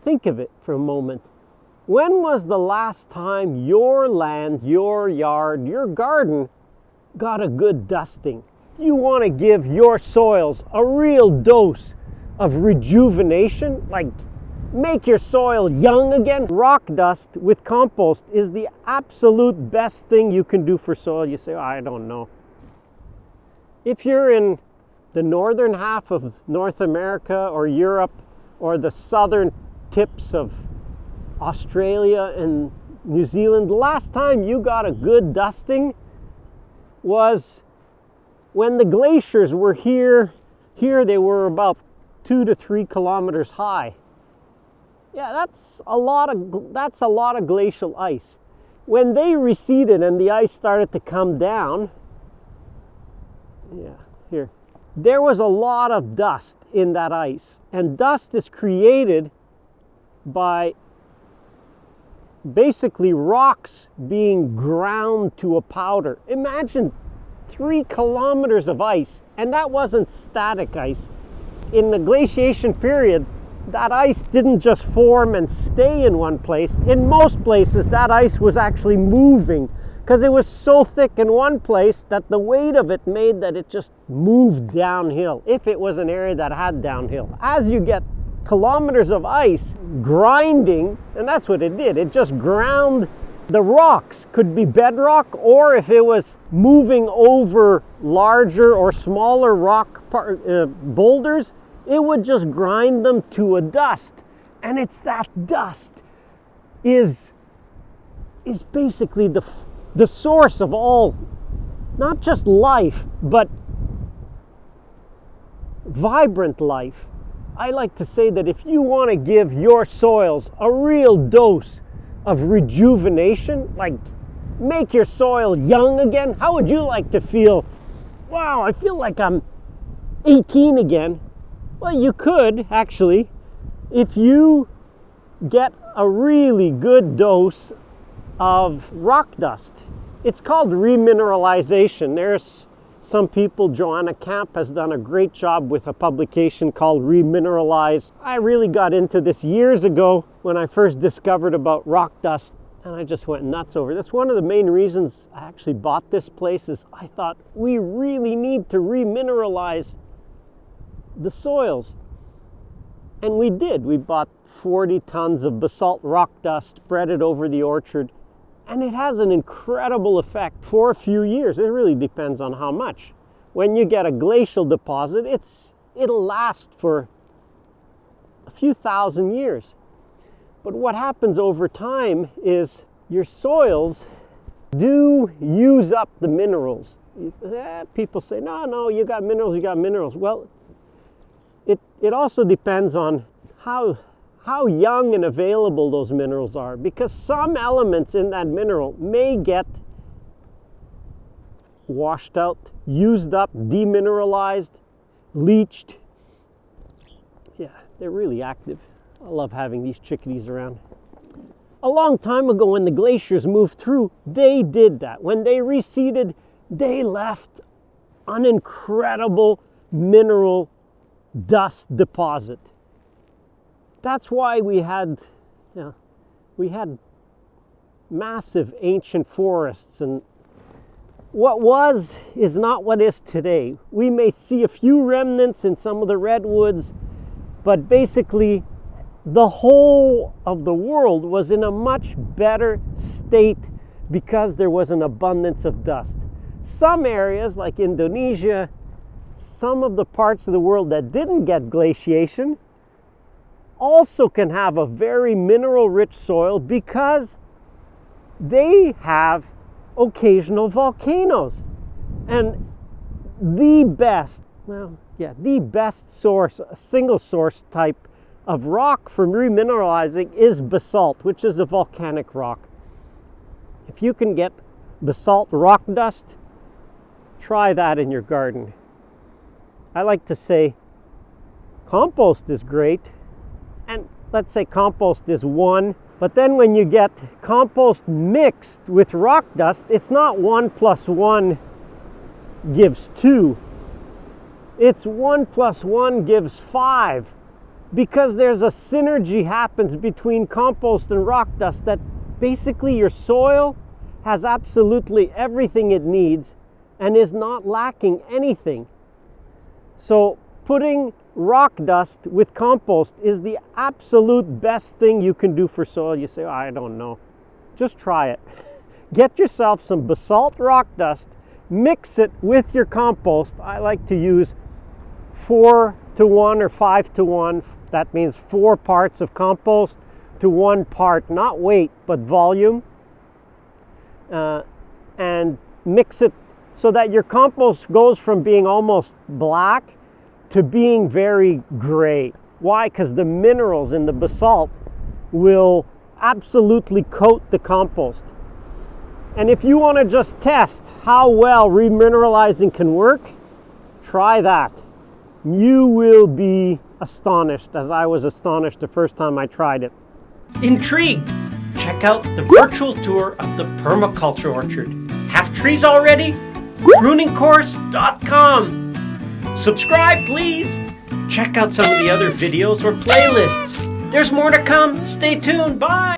think of it for a moment. When was the last time your land, your yard, your garden got a good dusting? You want to give your soils a real dose of rejuvenation, like make your soil young again. Rock dust with compost is the absolute best thing you can do for soil. You say, oh, I don't know. If you're in the northern half of North America or Europe or the southern tips of Australia and New Zealand, the last time you got a good dusting was when the glaciers were here. Here they were about 2 to 3 kilometers high. Yeah, that's a lot of glacial ice. When they receded and the ice started to come down, there was a lot of dust in that ice. And dust is created by basically rocks being ground to a powder. Imagine 3 kilometers of ice, and that wasn't static ice. In the glaciation period, that ice didn't just form and stay in one place. In most places, that ice was actually moving because it was so thick in one place that the weight of it made that it just moved downhill, if it was an area that had downhill. As you get kilometers of ice grinding, and that's what it did, it just ground the rocks. Could be bedrock, or if it was moving over larger or smaller rock boulders, it would just grind them to a dust. And it's that dust is basically the source of all, not just life, but vibrant life. I like to say that if you want to give your soils a real dose of rejuvenation, like make your soil young again, how would you like to feel? Wow, I feel like I'm 18 again. Well, you could actually, if you get a really good dose of rock dust. It's called remineralization. There's some people, Joanna Camp has done a great job with a publication called Remineralized. I really got into this years ago when I first discovered about rock dust, and I just went nuts over it. That's one of the main reasons I actually bought this place, is I thought we really need to remineralize the soils. And we did. We bought 40 tons of basalt rock dust, spread it over the orchard, and it has an incredible effect for a few years. It really depends on how much. When you get a glacial deposit, it'll last for a few thousand years. But what happens over time is your soils do use up the minerals. People say, no, you got minerals. Well, it also depends on how young and available those minerals are, because some elements in that mineral may get washed out, used up, demineralized, leached. Yeah, they're really active. I love having these chickadees around. A long time ago, when the glaciers moved through, they did that. When they receded, they left an incredible mineral dust deposit. That's why we had massive ancient forests, and what was is not what is today. We may see a few remnants in some of the redwoods, but basically the whole of the world was in a much better state because there was an abundance of dust. Some areas like Indonesia, some of the parts of the world that didn't get glaciation also can have a very mineral-rich soil because they have occasional volcanoes. And the best source, a single source type of rock for remineralizing is basalt, which is a volcanic rock. If you can get basalt rock dust, try that in your garden. I like to say compost is great, and let's say compost is 1, but then when you get compost mixed with rock dust, it's not 1 + 1 gives 2. It's 1 + 1 gives 5. because there's a synergy happens between compost and rock dust that basically your soil has absolutely everything it needs and is not lacking anything. So putting rock dust with compost is the absolute best thing you can do for soil. You say, oh, I don't know. Just try it. Get yourself some basalt rock dust, mix it with your compost. I like to use 4-to-1 or 5-to-1. That means 4 parts of compost to 1 part, not weight, but volume. And mix it so that your compost goes from being almost black to being very gray. Why? Because the minerals in the basalt will absolutely coat the compost. And if you want to just test how well remineralizing can work, try that. You will be astonished, as I was astonished the first time I tried it. Intrigued? Check out the virtual tour of the Permaculture Orchard. Have trees already? Pruningcourse.com. Subscribe, please. Check out some of the other videos or playlists. There's more to come. Stay tuned. Bye.